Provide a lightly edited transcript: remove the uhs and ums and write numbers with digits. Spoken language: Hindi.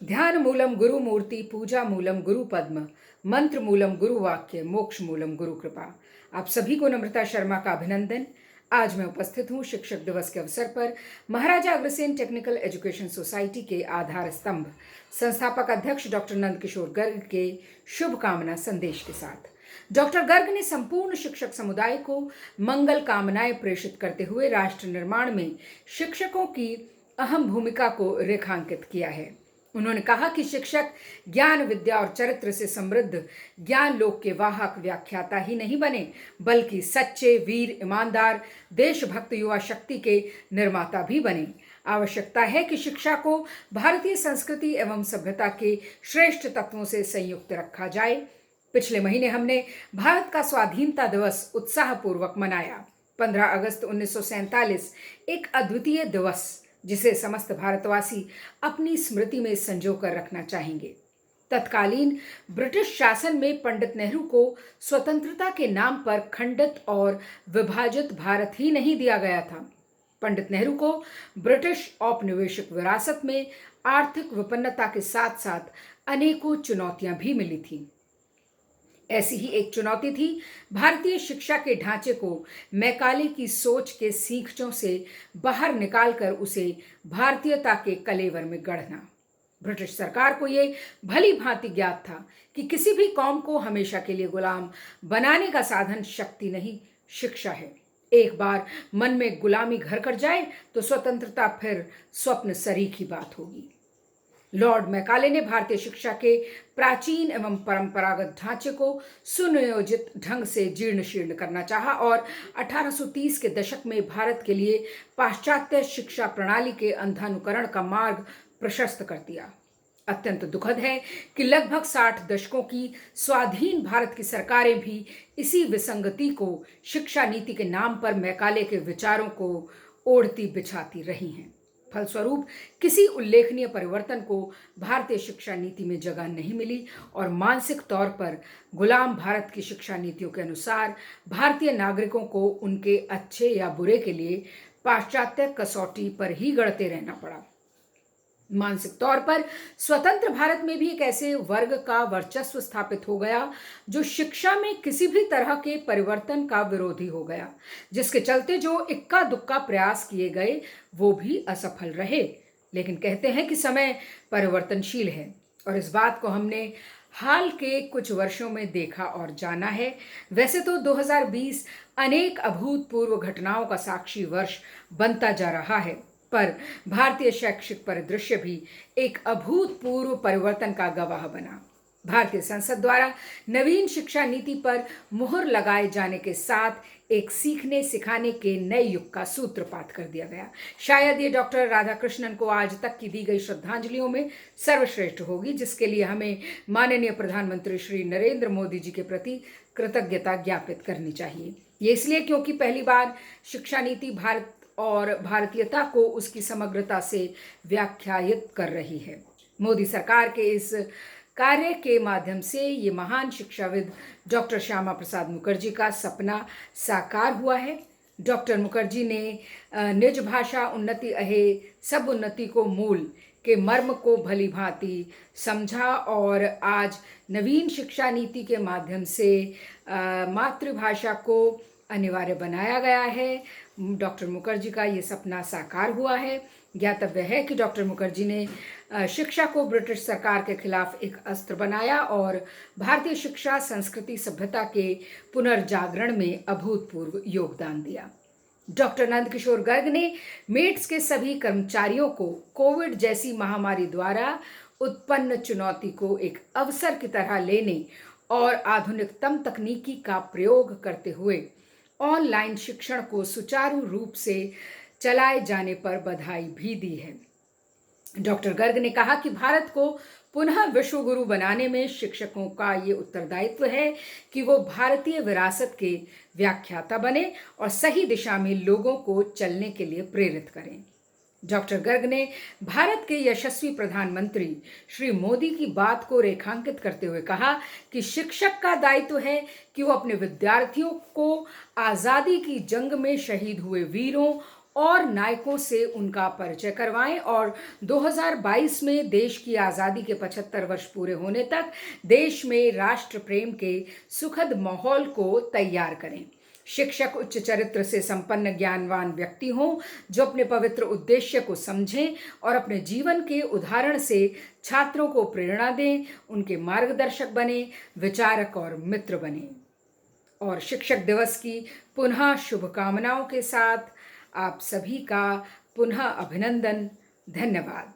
ध्यान मूलम गुरु मूर्ति, पूजा मूलम गुरु पद्म, मंत्र मूलम गुरु वाक्य, मोक्ष मूलम गुरु कृपा। आप सभी को नम्रता शर्मा का अभिनंदन। आज मैं उपस्थित हूँ शिक्षक दिवस के अवसर पर Maharaja Agrasen technical education society के आधार स्तंभ संस्थापक अध्यक्ष डॉक्टर नंदकिशोर गर्ग के शुभकामना संदेश के साथ। डॉक्टर गर्ग ने संपूर्ण शिक्षक समुदाय को मंगल कामनाएं प्रेषित करते हुए राष्ट्र निर्माण में शिक्षकों की अहम भूमिका को रेखांकित किया है। उन्होंने कहा कि शिक्षक ज्ञान, विद्या और चरित्र से समृद्ध ज्ञान लोक के वाहक व्याख्याता ही नहीं बने, बल्कि सच्चे, वीर, ईमानदार, देशभक्त युवा शक्ति के निर्माता भी बने। आवश्यकता है कि शिक्षा को भारतीय संस्कृति एवं सभ्यता के श्रेष्ठ तत्वों से संयुक्त रखा जाए। पिछले महीने हमने भारत का स्वाधीनता दिवस उत्साहपूर्वक मनाया। 15 अगस्त 1947 एक अद्वितीय दिवस जिसे समस्त भारतवासी अपनी स्मृति में संजो कर रखना चाहेंगे। तत्कालीन ब्रिटिश शासन में पंडित नेहरू को स्वतंत्रता के नाम पर खंडित और विभाजित भारत ही नहीं दिया गया था। पंडित नेहरू को ब्रिटिश औपनिवेशिक विरासत में आर्थिक विपन्नता के साथ साथ अनेकों चुनौतियां भी मिली थी। ऐसी ही एक चुनौती थी भारतीय शिक्षा के ढांचे को मैकाले की सोच के सीखचों से बाहर निकालकर उसे भारतीयता के कलेवर में गढ़ना। ब्रिटिश सरकार को ये भली भांति ज्ञात था कि किसी भी कौम को हमेशा के लिए गुलाम बनाने का साधन शक्ति नहीं, शिक्षा है। एक बार मन में गुलामी घर कर जाए तो स्वतंत्रता फिर स्वप्न सरीख ही बात होगी। लॉर्ड मैकाले ने भारतीय शिक्षा के प्राचीन एवं परंपरागत ढांचे को सुनियोजित ढंग से जीर्ण शीर्ण करना चाहा और 1830 के दशक में भारत के लिए पाश्चात्य शिक्षा प्रणाली के अंधानुकरण का मार्ग प्रशस्त कर दिया। अत्यंत दुखद है कि लगभग 60 दशकों की स्वाधीन भारत की सरकारें भी इसी विसंगति को शिक्षा नीति के नाम पर मैकाले के विचारों को ओढ़ती बिछाती रही हैं। फलस्वरूप किसी उल्लेखनीय परिवर्तन को भारतीय शिक्षा नीति में जगह नहीं मिली और मानसिक तौर पर गुलाम भारत की शिक्षा नीतियों के अनुसार भारतीय नागरिकों को उनके अच्छे या बुरे के लिए पाश्चात्य कसौटी पर ही गढ़ते रहना पड़ा। मानसिक तौर पर स्वतंत्र भारत में भी एक ऐसे वर्ग का वर्चस्व स्थापित हो गया जो शिक्षा में किसी भी तरह के परिवर्तन का विरोधी हो गया, जिसके चलते जो इक्का दुक्का प्रयास किए गए वो भी असफल रहे। लेकिन कहते हैं कि समय परिवर्तनशील है और इस बात को हमने हाल के कुछ वर्षों में देखा और जाना है। वैसे तो 2020 अनेक अभूतपूर्व घटनाओं का साक्षी वर्ष बनता जा रहा है, पर भारतीय शैक्षिक परिदृश्य भी एक अभूतपूर्व परिवर्तन का गवाह बना। भारतीय संसद द्वारा नवीन शिक्षा नीति पर मुहर लगाए जाने के साथ एक सीखने सिखाने के नए युग का सूत्रपात कर दिया गया। शायद ये डॉक्टर राधाकृष्णन को आज तक की दी गई श्रद्धांजलियों में सर्वश्रेष्ठ होगी, जिसके लिए हमें माननीय प्रधानमंत्री श्री नरेंद्र मोदी जी के प्रति कृतज्ञता ज्ञापित करनी चाहिए। ये इसलिए क्योंकि पहली बार शिक्षा नीति भारत और भारतीयता को उसकी समग्रता से व्याख्यायित कर रही है। मोदी सरकार के इस कार्य के माध्यम से ये महान शिक्षाविद डॉक्टर श्यामा प्रसाद मुखर्जी का सपना साकार हुआ है। डॉक्टर मुखर्जी ने निज भाषा उन्नति अहे सब उन्नति को मूल के मर्म को भली भांति समझा और आज नवीन शिक्षा नीति के माध्यम से मातृभाषा को अनिवार्य बनाया गया है। डॉक्टर मुखर्जी का ये सपना साकार हुआ है। ज्ञातव्य है कि डॉक्टर मुखर्जी ने शिक्षा को ब्रिटिश सरकार के खिलाफ एक अस्त्र बनाया और भारतीय शिक्षा, संस्कृति, सभ्यता के पुनर्जागरण में अभूतपूर्व योगदान दिया। डॉक्टर नंदकिशोर गर्ग ने मेट्स के सभी कर्मचारियों को कोविड जैसी महामारी द्वारा उत्पन्न चुनौती को एक अवसर की तरह लेने और आधुनिकतम तकनीकी का प्रयोग करते हुए ऑनलाइन शिक्षण को सुचारू रूप से चलाए जाने पर बधाई भी दी है। डॉक्टर गर्ग ने कहा कि भारत को पुनः विश्व गुरु बनाने में शिक्षकों का ये उत्तरदायित्व है कि वो भारतीय विरासत के व्याख्याता बने और सही दिशा में लोगों को चलने के लिए प्रेरित करें। डॉक्टर गर्ग ने भारत के यशस्वी प्रधानमंत्री श्री मोदी की बात को रेखांकित करते हुए कहा कि शिक्षक का दायित्व है कि वो अपने विद्यार्थियों को आज़ादी की जंग में शहीद हुए वीरों और नायकों से उनका परिचय करवाएं और 2022 में देश की आज़ादी के 75 वर्ष पूरे होने तक देश में राष्ट्र प्रेम के सुखद माहौल को तैयार करें। शिक्षक उच्च चरित्र से संपन्न ज्ञानवान व्यक्ति हों जो अपने पवित्र उद्देश्य को समझें और अपने जीवन के उदाहरण से छात्रों को प्रेरणा दें, उनके मार्गदर्शक बने, विचारक और मित्र बने। और शिक्षक दिवस की पुनः शुभकामनाओं के साथ आप सभी का पुनः अभिनंदन। धन्यवाद।